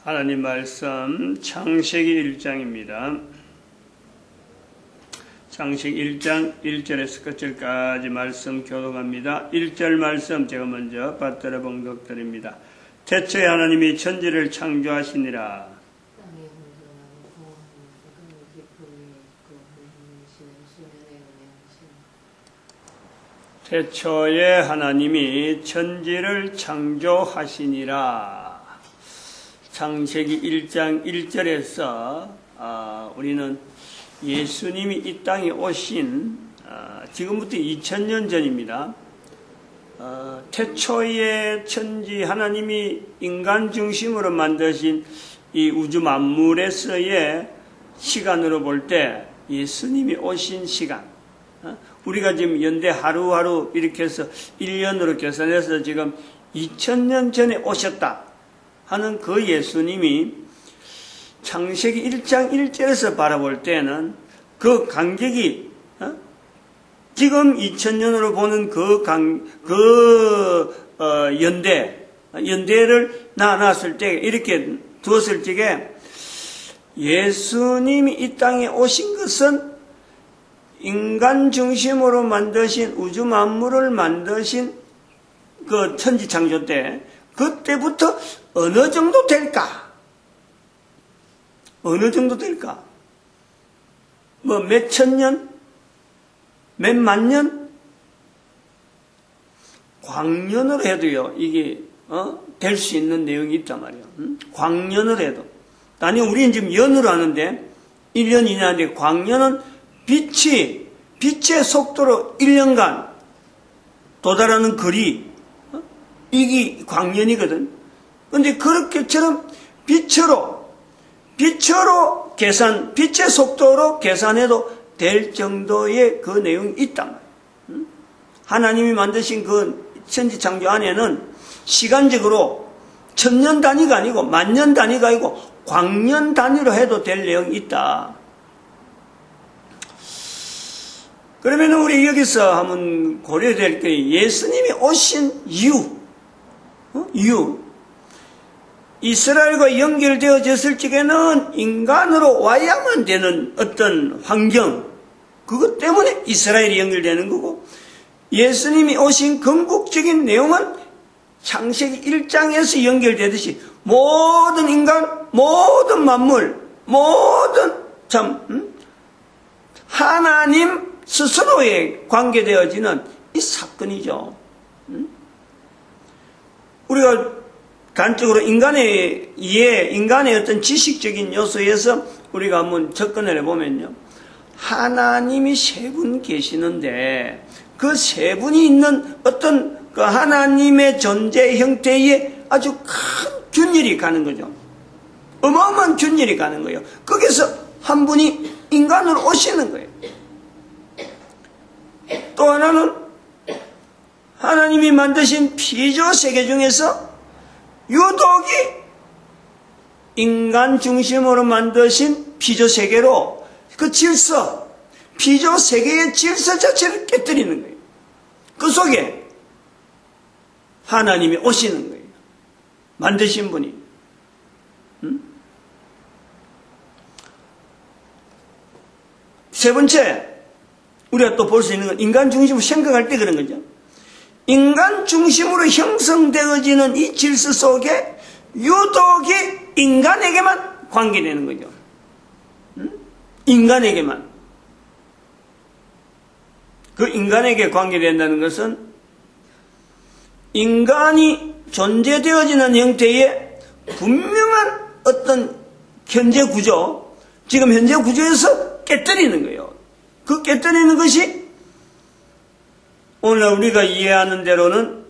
하나님 말씀 창세기 1장입니다. 창세기 1장 1절에서 끝절까지 말씀 교독합니다. 1절 말씀 제가 먼저 받들어 봉독드립니다. 태초에 하나님이 천지를 창조하시니라. 태초에 하나님이 천지를 창조하시니라. 창세기 1장 1절에서 우리는 예수님이 이 땅에 오신 지금부터 2000년 전입니다. 태초에 천지 하나님이 인간 중심으로 만드신 이 우주 만물에서의 시간으로 볼 때 예수님이 오신 시간, 우리가 지금 연대 하루하루 이렇게 해서 1년으로 계산해서 지금 2000년 전에 오셨다 하는 그 예수님이 창세기 1장 1절에서 바라볼 때는 그 간격이 지금 2000년으로 보는 연대를 나눴을 때 이렇게 두었을 적에 예수님이 이 땅에 오신 것은 인간 중심으로 만드신 우주 만물을 만드신 그 천지 창조 때 그때부터 어느 정도 될까? 어느 정도 될까? 뭐 몇 천 년? 몇 만 년? 광년으로 해도요, 이게, 될 수 있는 내용이 있단 말이에요. 광년으로 해도. 아니, 우리는 지금 연으로 하는데, 1년 이내인데, 광년은 빛의 속도로 1년간 도달하는 거리, 이게 광년이거든. 근데 그렇게처럼 빛의 속도로 계산해도 될 정도의 그 내용이 있단 말이에요. 하나님이 만드신 그 천지 창조 안에는 시간적으로 1000년 단위가 아니고 만년 단위가 아니고 광년 단위로 해도 될 내용이 있다. 그러면 우리 여기서 한번 고려될 게 예수님이 오신 이유. 이스라엘과 연결되어졌을 적에는 인간으로 와야만 되는 어떤 환경, 그것 때문에 이스라엘이 연결되는 거고, 예수님이 오신 궁극적인 내용은 창세기 1장에서 연결되듯이 모든 인간, 모든 만물, 모든 하나님 스스로에 관계되어지는 이 사건이죠. 우리가 단적으로 인간의 이해, 인간의 어떤 지식적인 요소에서 우리가 한번 접근을 해보면요. 하나님이 세 분 계시는데 그 세 분이 있는 어떤 그 하나님의 존재 형태에 아주 큰 균열이 가는 거죠. 어마어마한 균열이 가는 거예요. 거기서 한 분이 인간으로 오시는 거예요. 또 하나는 하나님이 만드신 피조 세계 중에서 유독이 인간 중심으로 만드신 피조 세계로 그 질서, 피조 세계의 질서 자체를 깨뜨리는 거예요. 그 속에 하나님이 오시는 거예요. 만드신 분이. 세 번째, 우리가 또 볼 수 있는 건 인간 중심으로 생각할 때 그런 거죠. 인간 중심으로 형성되어지는 이 질서 속에 유독이 인간에게만 관계되는 거죠. 인간에게만. 그 인간에게 관계된다는 것은 인간이 존재되어지는 형태의 분명한 어떤 현재 구조, 지금 현재 구조에서 깨뜨리는 거예요. 그 깨뜨리는 것이 오늘 우리가 이해하는 대로는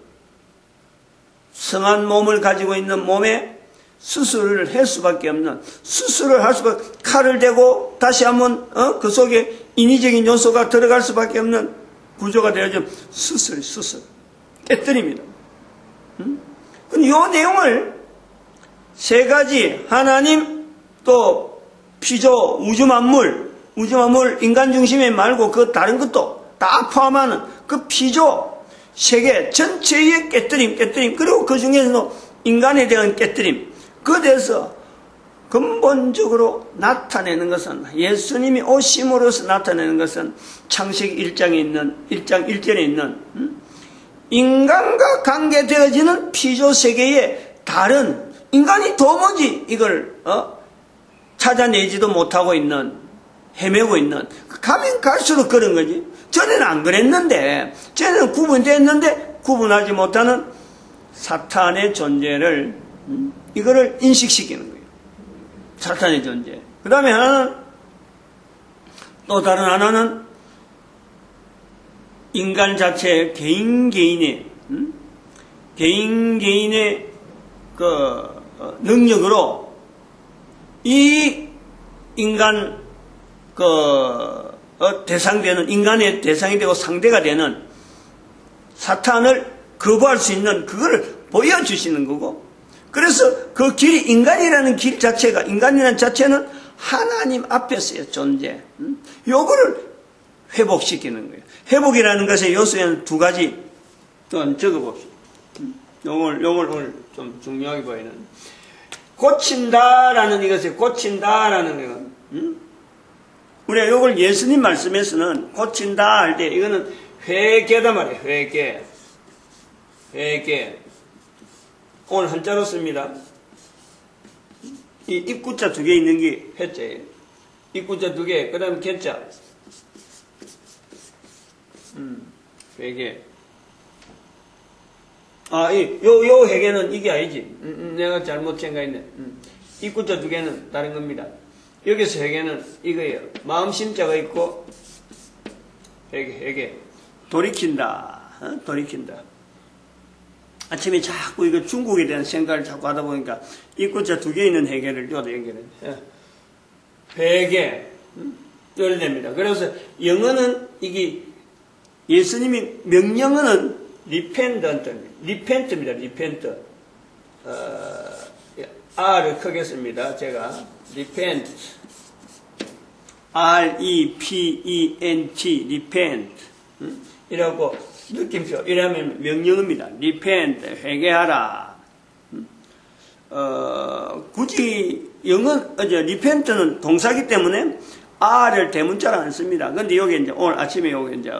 성한 몸을 가지고 있는 몸에 수술을 할 수밖에 없는, 수술을 할 수밖에, 칼을 대고 다시 한번 그 속에 인위적인 요소가 들어갈 수밖에 없는 구조가 되어져 수술 깨뜨립니다. 근데 이 내용을 세 가지 하나님 또 피조 우주만물 인간 중심에 말고 그 다른 것도 다 포함하는 그 피조 세계 전체의 깨뜨림 그리고 그 중에서도 인간에 대한 깨뜨림, 그에 대해서 근본적으로 나타내는 것은, 예수님이 오심으로써 나타내는 것은 창세기 1장 1절에 있는 인간과 관계되어지는 피조세계의 다른, 인간이 도무지 이걸 찾아내지도 못하고 있는, 헤매고 있는, 가면 갈수록 그런 거지. 전에는 안 그랬는데, 전에는 구분됐는데 구분하지 못하는 사탄의 존재를, 이거를 인식시키는 거예요. 사탄의 존재. 그 다음에 하나는, 또 다른 하나는 인간 자체의 개인의 그 능력으로 이 인간 대상되는, 인간의 대상이 되고 상대가 되는 사탄을 거부할 수 있는 그거를 보여주시는 거고, 그래서 그 길이, 인간이라는 길 자체가, 인간이라는 자체는 하나님 앞에서의 존재, 요거를 회복시키는 거예요. 회복이라는 것의 요소에는 두 가지 또 적어봅시다. 요걸 오늘 좀 중요하게 보이는, 고친다라는 이것이, 고친다라는 거, 우리가 요걸 예수님 말씀에서는 고친다 할 때 이거는 회개다 말이에요. 회개. 오늘 한자로 씁니다. 이 입구자 두 개 있는 게 회자예요. 입구자 두 개, 그 다음에 개자. 회개. 요 회개는 이게 아니지. 내가 잘못 생각했네. 입구자 두 개는 다른 겁니다. 여기서 회개는 이거예요. 마음심자가 있고, 회개. 돌이킨다. 돌이킨다. 아침에 자꾸 이거 중국에 대한 생각을 자꾸 하다 보니까 입구자 두 개 있는 회개를 여기다 연결해. 회개. 연결됩니다. 그래서 영어는 이게 예수님이 명령어는 리펜트입니다. 리펜트. R을 크게 씁니다. 제가. repent. R-E-P-E-N-T. repent. 이라고 느낌표. 이라면 명령입니다. repent. 회개하라. 굳이 repent는 동사기 때문에 R을 대문자로 안 씁니다. 근데 여기 이제 오늘 아침에 여기 이제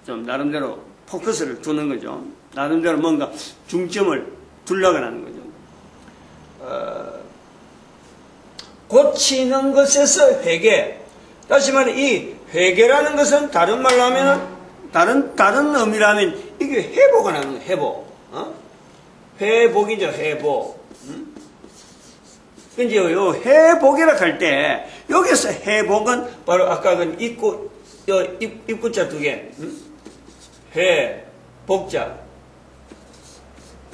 좀 나름대로 포커스를 두는 거죠. 나름대로 뭔가 중점을 두려고 하는 거죠. 고치는 것에서 회개. 다시 말해, 이 회개라는 것은 다른 말로 하면은, 다른 의미로 하면, 이게 회복을 하는 거예요, 회복. 회복이죠, 회복. 근데 요 회복이라 할 때, 여기서 회복은 바로 아까 그 입구자 두 개. 복자.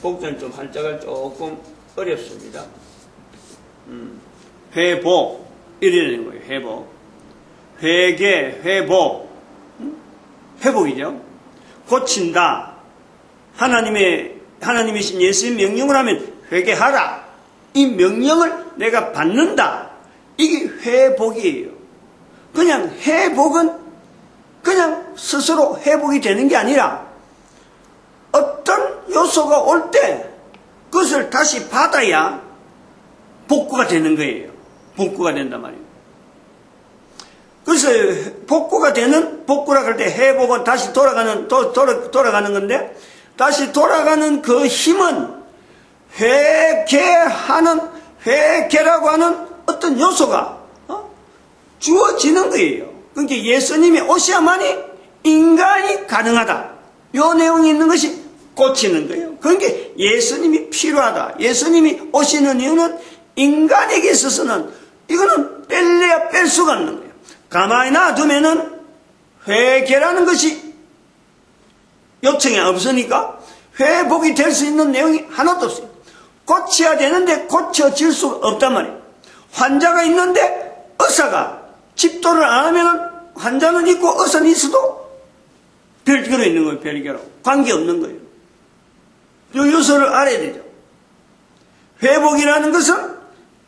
복자는 좀 한자가 조금 어렵습니다. 회복. 이러는 거예요, 회복. 회개, 회복. 회복이죠. 고친다. 하나님이신 예수의 명령을 하면 회개하라. 이 명령을 내가 받는다. 이게 회복이에요. 그냥 회복은 그냥 스스로 회복이 되는 게 아니라 어떤 요소가 올 때 그것을 다시 받아야 복구가 되는 거예요. 복구가 된단 말이에요. 그래서 복구라고 할 때 회복은 다시 돌아가는 건데, 다시 돌아가는 그 힘은 회개라고 하는 어떤 요소가 주어지는 거예요. 그러니까 예수님이 오셔야만이 인간이 가능하다. 요 내용이 있는 것이 고치는 거예요. 그러니까 예수님이 필요하다. 예수님이 오시는 이유는 인간에게 있어서는 이거는 뺄래야 뺄 수가 없는 거예요. 가만히 놔두면은 회개라는 것이 요청이 없으니까 회복이 될 수 있는 내용이 하나도 없어요. 고쳐야 되는데 고쳐질 수가 없단 말이에요. 환자가 있는데 의사가 집도를 안 하면 환자는 있고 의사는 있어도 별개로 있는 거예요. 별개로. 관계없는 거예요. 이 요소를 알아야 되죠. 회복이라는 것은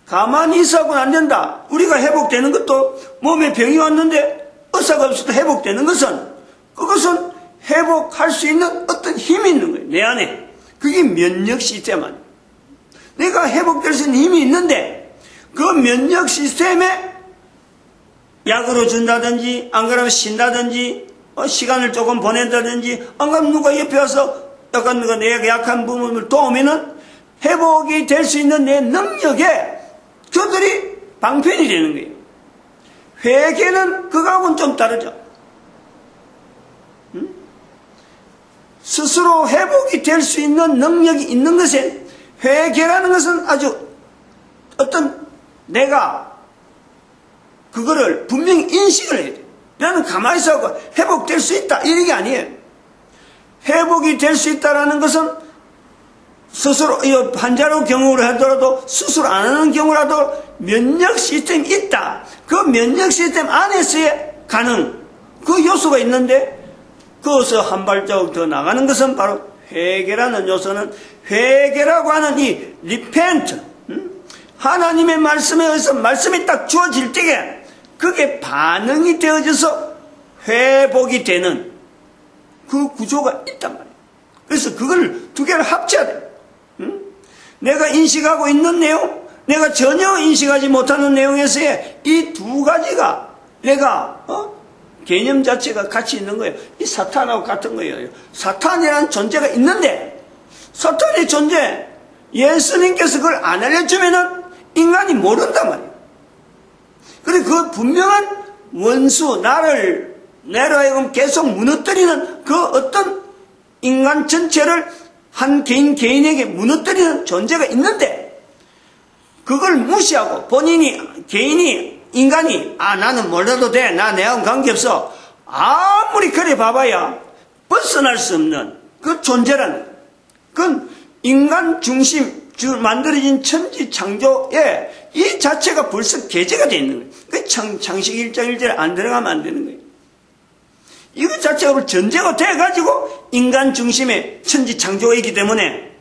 가만히 있어하고는 안 된다. 우리가 회복되는 것도 몸에 병이 왔는데 의사가 없어도 회복되는 것은 그것은 회복할 수 있는 어떤 힘이 있는 거예요. 내 안에. 그게 면역 시스템 아니에요. 내가 회복될 수 있는 힘이 있는데 그 면역 시스템에 약으로 준다든지, 안 그러면 쉰다든지, 시간을 조금 보낸다든지, 안 그러면 누가 옆에 와서 약간 내가 약한 부분을 도우면은 회복이 될 수 있는 내 능력에 그들이 방편이 되는 거예요. 회개는 그거하고는 좀 다르죠. 스스로 회복이 될 수 있는 능력이 있는 것에 회개라는 것은 아주 어떤 내가 그거를 분명히 인식을 해야 돼. 나는 가만히 있어서 회복될 수 있다 이런 게 아니에요. 회복이 될 수 있다라는 것은 스스로 환자로 경우를 하더라도 스스로 안 하는 경우라도 면역 시스템이 있다. 그 면역 시스템 안에서의 가능 그 요소가 있는데 거기서 한 발자국 더 나가는 것은 바로 회개라는 요소는 회개라고 하는 이 repent 하나님의 말씀에 의해서 말씀이 딱 주어질 때에 그게 반응이 되어져서 회복이 되는 그 구조가 있단 말이에요. 그래서 그걸 두 개를 합쳐야 돼요. 내가 인식하고 있는 내용, 내가 전혀 인식하지 못하는 내용에서의 이 두 가지가 내가 개념 자체가 같이 있는 거예요. 이 사탄하고 같은 거예요. 사탄이라는 존재가 있는데 사탄의 존재 예수님께서 그걸 안 알려주면은 인간이 모른단 말이에요. 그리고 그 분명한 원수 나를 내로 하여금 계속 무너뜨리는 그 어떤 인간 전체를 한 개인에게 무너뜨리는 존재가 있는데 그걸 무시하고 본인이 개인이 인간이 나는 몰라도 돼 나 내하고는 관계없어 아무리 그래 봐봐야 벗어날 수 없는 그 존재라는 그건 인간 중심 만들어진 천지 창조에 이 자체가 벌써 계제가 되어 있는 거예요. 그 창세기 1장 1절에 안 들어가면 안 되는 거예요. 이거 자체가 전제가 돼가지고 인간 중심의 천지 창조이기 때문에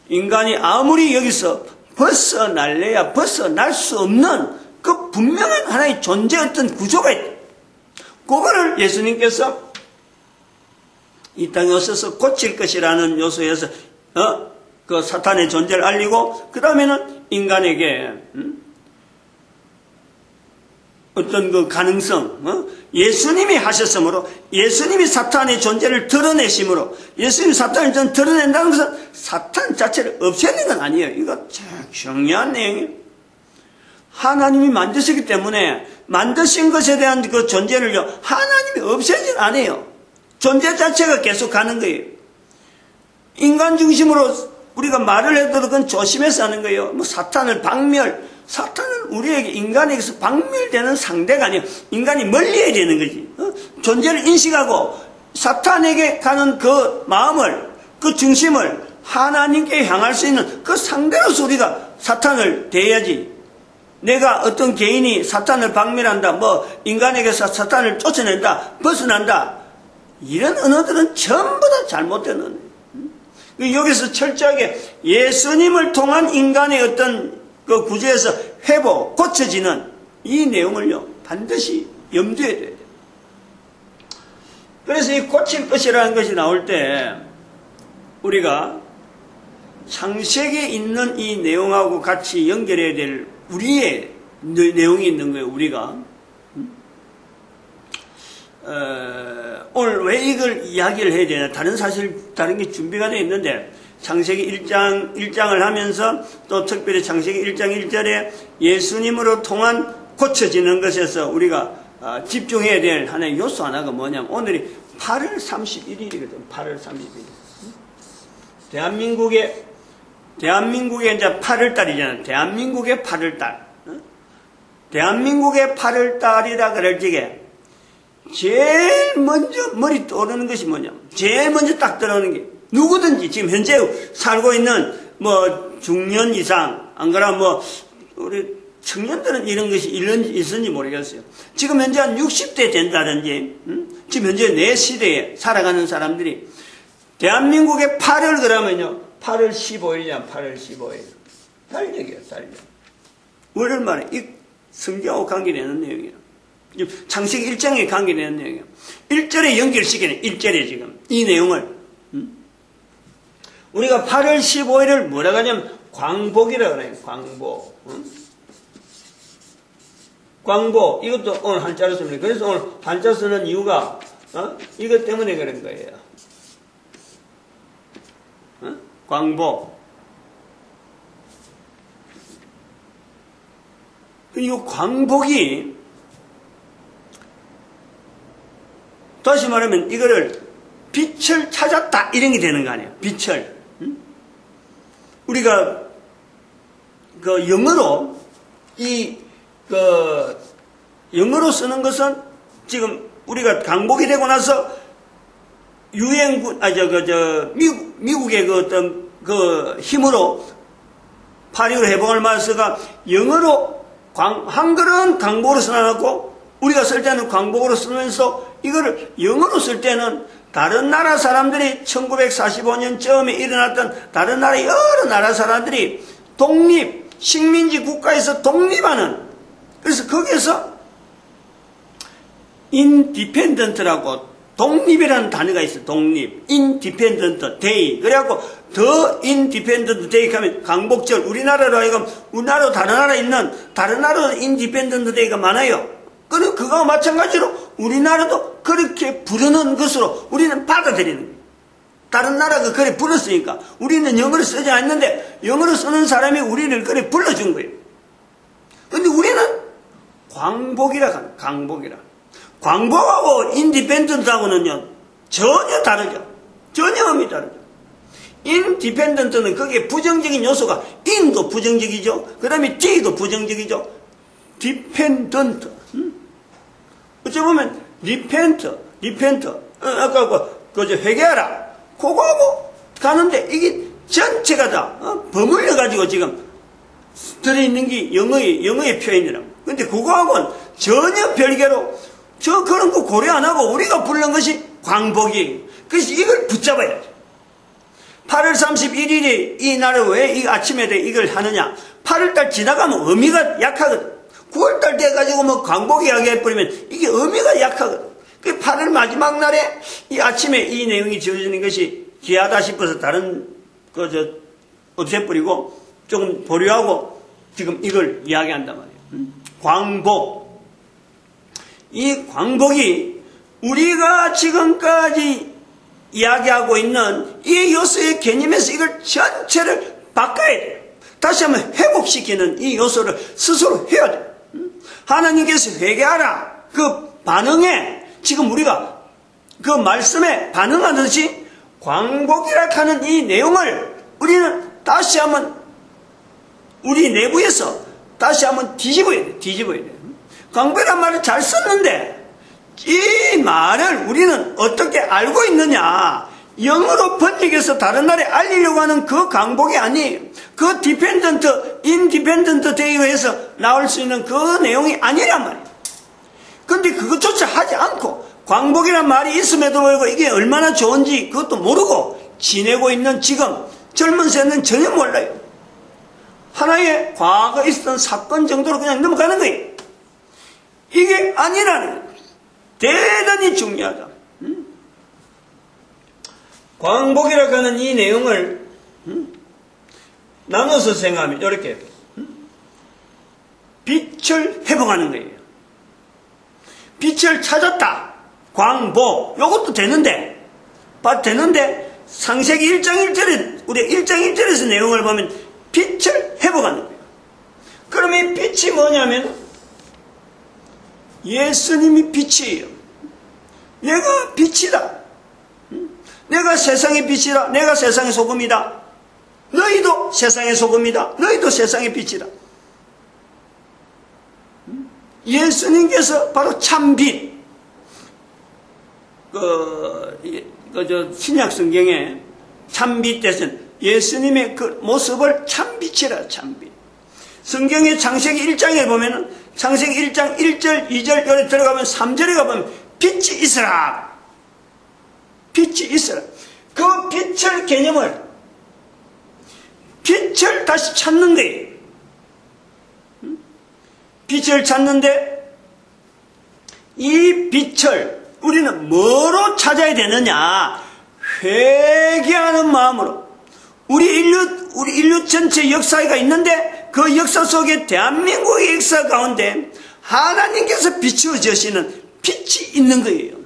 인간이 아무리 여기서 벗어날래야 벗어날 수 없는 그 분명한 하나의 존재 어떤 구조가 있다. 그거를 예수님께서 이 땅에 오셔서 고칠 것이라는 요소에서 그 사탄의 존재를 알리고 그 다음에는 인간에게 어떤 그 가능성 예수님이 하셨으므로 예수님이 사탄의 존재를 드러내심으로 예수님이 사탄의 존재를 드러낸다는 것은 사탄 자체를 없애는 건 아니에요. 이거 참 중요한 내용이에요. 하나님이 만드시기 때문에 만드신 것에 대한 그 존재를요 하나님이 없애진 않아요. 존재 자체가 계속 가는 거예요. 인간 중심으로 우리가 말을 해도 그건 조심해서 하는 거예요. 뭐 사탄을 사탄은 우리에게 인간에게서 박멸되는 상대가 아니에요. 인간이 멀리해야 되는 거지. 존재를 인식하고 사탄에게 가는 그 마음을 그 중심을 하나님께 향할 수 있는 그 상대로서 우리가 사탄을 대해야지. 내가 어떤 개인이 사탄을 박멸한다, 뭐 인간에게서 사탄을 쫓아낸다, 벗어난다, 이런 언어들은 전부 다 잘못된 언어예요. 여기서 철저하게 예수님을 통한 인간의 어떤 그 구조에서 회복, 고쳐지는 이 내용을요 반드시 염두에 둬야 돼요. 그래서 이 고칠 것이라는 것이 나올 때 우리가 창세기에 있는 이 내용하고 같이 연결해야 될 우리의 내용이 있는 거예요. 우리가 오늘 왜 이걸 이야기를 해야 되나? 다른 게 준비가 되어 있는데 창세기 1장을 하면서 또 특별히 창세기 1장 1절에 예수님으로 통한 고쳐지는 것에서 우리가 집중해야 될 하나의 요소 하나가 뭐냐면 오늘이 8월 31일이거든. 8월 31일. 대한민국의 이제 8월달이잖아요. 대한민국의 8월달. 대한민국의 8월달이라 그럴 적에 제일 먼저 머리 떠오르는 것이 뭐냐면 제일 먼저 딱 들어오는 게 누구든지 지금 현재 살고 있는 뭐 중년 이상 안 그러면 뭐 우리 청년들은 이런 것이 있는지 모르겠어요. 지금 현재 한 60대 된다든지 지금 현재 내 시대에 살아가는 사람들이 대한민국의 8월 그러면요 8월 15일이야. 8월 15일 달력이에요. 달력. 월요일 말에 이 성경하고 관계되는 내용이에요. 창세기 1장에 관계되는 내용이에요. 1절에 연결시키는 1절에 지금 이 내용을 우리가 8월 15일을 뭐라고 하냐면 광복이라 그래요. 광복. 응? 광복. 이것도 오늘 한자로 씁니다. 그래서 오늘 한자 쓰는 이유가 이것 때문에 그런 거예요. 광복. 이 광복이 다시 말하면 이거를 빛을 찾았다 이런 게 되는 거 아니에요. 빛을. 우리가 그 영어로 영어로 쓰는 것은 지금 우리가 강복이 되고 나서 유엔군 미국의 그 어떤 그 힘으로 8.25 해방을 맞서가 영어로 한글은 강복으로 써놨고 우리가 쓸 때는 광복으로 쓰면서 이거를 영어로 쓸 때는 다른 나라 사람들이 1945년쯤에 일어났던 다른 나라 여러 나라 사람들이 독립, 식민지 국가에서 독립하는 그래서 거기에서 independent라고 독립이라는 단어가 있어요. 독립, independent day. 그래갖고 the independent day 하면 강복절 우리나라로 하여금 우리나라 다른 나라에 있는 다른 나라 independent day가 많아요. 그거와 마찬가지로 우리나라도 그렇게 부르는 것으로 우리는 받아들이는 거예요. 다른 나라가 그래 불렀으니까 우리는 영어를 쓰지 않는데 영어를 쓰는 사람이 우리를 그래 불러준 거예요. 근데 우리는 광복이라 하는 강복이라. 광복하고 인디펜던트하고는요 전혀 다르죠. 전혀 의미 다르죠. 인디펜던트는 거기에 부정적인 요소가 인도 부정적이죠. 그 다음에 D도 부정적이죠. 디펜던트. 어찌 보면 리펜트 아까 회개하라 그거하고 가는데 이게 전체가 다 버물려 가지고 지금 들어있는 게 영어의 표현이라고. 근데 그거하고는 전혀 별개로 그런 거 고려 안 하고 우리가 부른 것이 광복이에요. 그래서 이걸 붙잡아야죠. 8월 31일이 이 날에 왜 이 아침에 이걸 하느냐. 8월달 지나가면 의미가 약하거든. 9월달 돼가지고 뭐 광복 이야기 해버리면 이게 의미가 약하거든. 그 8월 마지막 날에 이 아침에 이 내용이 지어지는 것이 귀하다 싶어서 다른 없애버리고 조금 보류하고 지금 이걸 이야기한단 말이에요. 광복. 이 광복이 우리가 지금까지 이야기하고 있는 이 요소의 개념에서 이걸 전체를 바꿔야 돼요. 다시 한번 회복시키는 이 요소를 스스로 해야 돼요. 하나님께서 회개하라. 그 반응에 지금 우리가 그 말씀에 반응하듯이 광복이라 하는 이 내용을 우리는 다시 한번 우리 내부에서 다시 한번 뒤집어야 돼. 광복이란 말을 잘 썼는데 이 말을 우리는 어떻게 알고 있느냐. 영어로 번역해서 다른 나라에 알리려고 하는 그 광복이 아니에요. 그 디펜던트, 인디펜던트 대회에서 나올 수 있는 그 내용이 아니란 말이에요. 근데 그것조차 하지 않고 광복이란 말이 있음에도 불구하고 이게 얼마나 좋은지 그것도 모르고 지내고 있는 지금 젊은 세대는 전혀 몰라요. 하나의 과거에 있었던 사건 정도로 그냥 넘어가는 거예요. 이게 아니라는 거예요. 대단히 중요하다. 광복이라고 하는 이 내용을 나눠서 생각하면 이렇게 빛을 회복하는 거예요. 빛을 찾았다. 광복. 이것도 되는데 창세기 1장 1절에 우리 1장 1절에서 내용을 보면 빛을 회복하는 거예요. 그럼 이 빛이 뭐냐면 예수님이 빛이에요. 내가 빛이다. 내가 세상의 빛이다. 내가 세상의 소금이다. 너희도 세상의 소금이다. 너희도 세상의 빛이다. 예수님께서 바로 참빛. 신약 성경에 참빛 대신 예수님의 그 모습을 참빛이라 참빛. 성경의 창세기 1장에 보면은 창세기 1장 1절 2절 여기 들어가면 3절에 가보면 빛이 있으라. 빛이 있으라. 그 빛을 개념을 빛을 다시 찾는 거예요. 빛을 찾는데 이 빛을 우리는 뭐로 찾아야 되느냐? 회개하는 마음으로 우리 인류 전체 역사가 있는데 그 역사 속에 대한민국의 역사 가운데 하나님께서 비추어주시는 빛이 있는 거예요.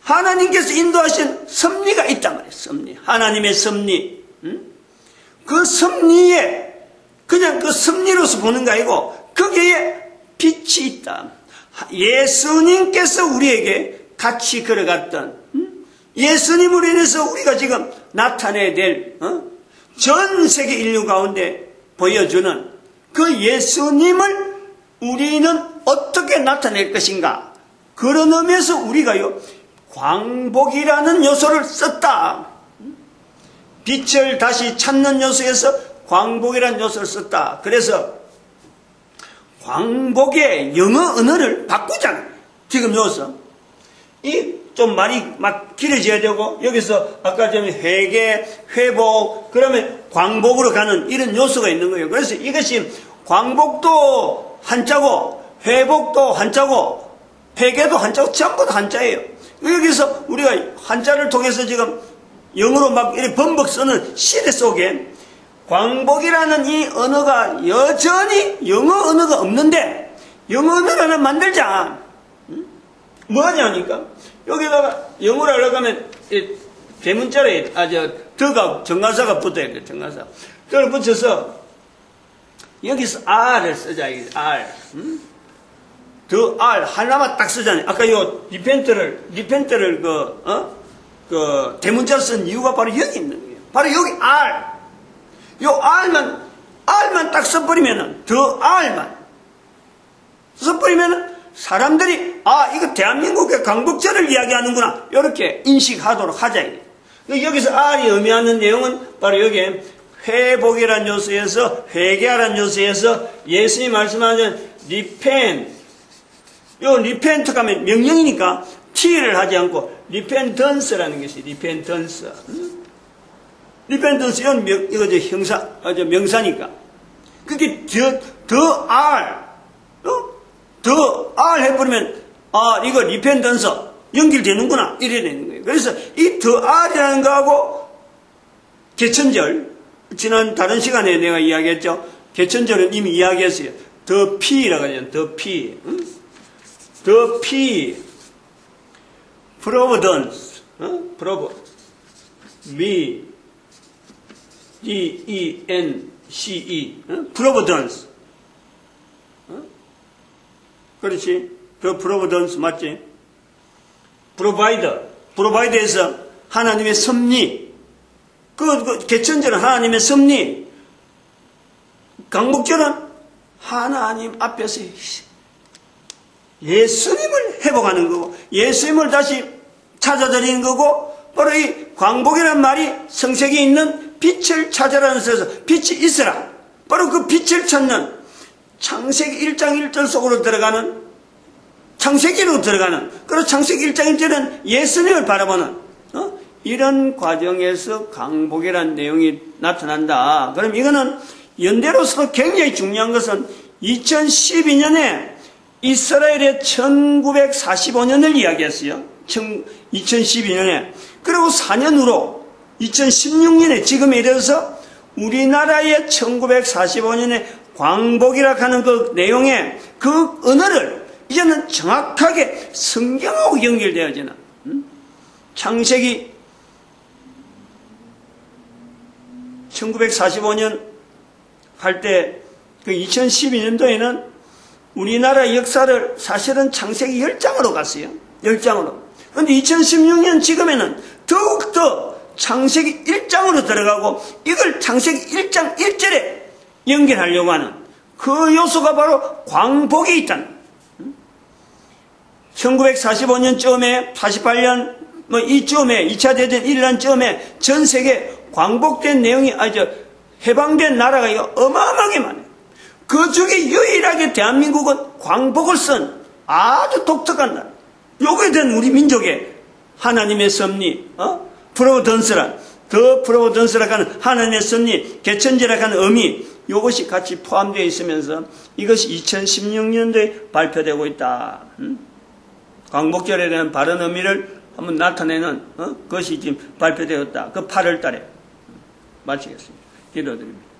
하나님께서 인도하신 섭리가 있단 말이에요. 섭리. 하나님의 섭리. 그 섭리에 그냥 그 섭리로서 보는 거 아니고 거기에 빛이 있다. 예수님께서 우리에게 같이 걸어갔던 예수님으로 인해서 우리가 지금 나타내야 될 전 세계 인류 가운데 보여주는 그 예수님을 우리는 어떻게 나타낼 것인가. 그런 의미에서 우리가요 광복이라는 요소를 썼다. 빛을 다시 찾는 요소에서 광복이라는 요소를 썼다. 그래서 광복의 영어 언어를 바꾸잖아요. 지금 여기서 좀 말이 막 길어져야 되고 여기서 아까 좀 회개, 회복 그러면 광복으로 가는 이런 요소가 있는 거예요. 그래서 이것이 광복도 한자고 회복도 한자고 회개도 한자고 전부 다 한자예요. 여기서 우리가 한자를 통해서 지금 영어로 막 이렇게 범벅 쓰는 시대 속에 광복이라는 이 언어가 여전히 영어 언어가 없는데 영어 언어를 하나 만들자. 뭐 하냐니까 여기다가 영어로 하려고 하면 대문자로 더가 정관사가 붙어야 돼. 정관사. 그걸 붙여서 여기서 R을 쓰자. R. 더 R 하나만 딱 쓰잖아요. 아까 요 리펜트를 그 대문자로 쓴 이유가 바로 여기 있는 거예요. 바로 여기 R. 요 R만 딱 써버리면은 더 R만 써버리면은 사람들이 이거 대한민국의 광복절을 이야기하는구나 이렇게 인식하도록 하자. 여기서 R이 의미하는 내용은 바로 여기에 회복이라는 요소에서 회개하라는 요소에서 예수님이 말씀하는 리펜트 요 리펜트 가면 명령이니까 T를 하지 않고 리펜턴스라는 것이 리펜턴스. 리펜턴스 이거 형사 명사니까 그게 더 R 더 R 해버리면 이거 리펜턴스 연결되는구나 이래 되는 거예요. 그래서 이 더 R이라는 거하고 개천절 지난 다른 시간에 내가 이야기했죠. 개천절은 이미 이야기했어요. 더 P라고 하죠. 더 P 더 P 프로버던스 D-E-N-C-E 프로버던스 그렇지. 더 프로버던스 맞지? 프로바이더에서 하나님의 섭리 그 개천절은 하나님의 섭리 광복절은 하나님 앞에서 예수님을 회복하는 거고 예수님을 다시 찾아드리는 거고 바로 이 광복이라는 말이 성색에 있는 빛을 찾아라는 뜻에서 빛이 있으라. 바로 그 빛을 찾는 창세기 1장 1절 속으로 들어가는 창세기로 들어가는 그리고 창세기 1장 1절은 예수님을 바라보는 이런 과정에서 광복이라는 내용이 나타난다. 그럼 이거는 연대로서도 굉장히 중요한 것은 2012년에 이스라엘의 1945년을 이야기했어요. 2012년에. 그리고 4년 후로 2016년에 지금에 이르러서 우리나라의 1945년에 광복이라 하는 그 내용의 그 언어를 이제는 정확하게 성경하고 연결되어지는 창세기 1945년 할 때 그 2012년도에는 우리나라 역사를 사실은 창세기 10장으로 갔어요. 10장으로. 그런데 2016년 지금에는 더욱더 창세기 1장으로 들어가고 이걸 창세기 1장 1절에 연결하려고 하는 그 요소가 바로 광복이 있다는 1945년쯤에 48년 이쯤에 2차 대전 일어난쯤에 전 세계 광복된 내용이 해방된 나라가 어마어마하게 많아요. 그 중에 유일하게 대한민국은 광복을 쓴 아주 독특한 나라. 요거에 대한 우리 민족의 하나님의 섭리, 프로버던스라, 더 프로버던스라 하는 하나님의 섭리, 개천제라 하는 의미, 요것이 같이 포함되어 있으면서 이것이 2016년도에 발표되고 있다. 광복절에 대한 바른 의미를 한번 나타내는 것이 지금 발표되었다. 그 8월 달에. 마치겠습니다. 기도드립니다.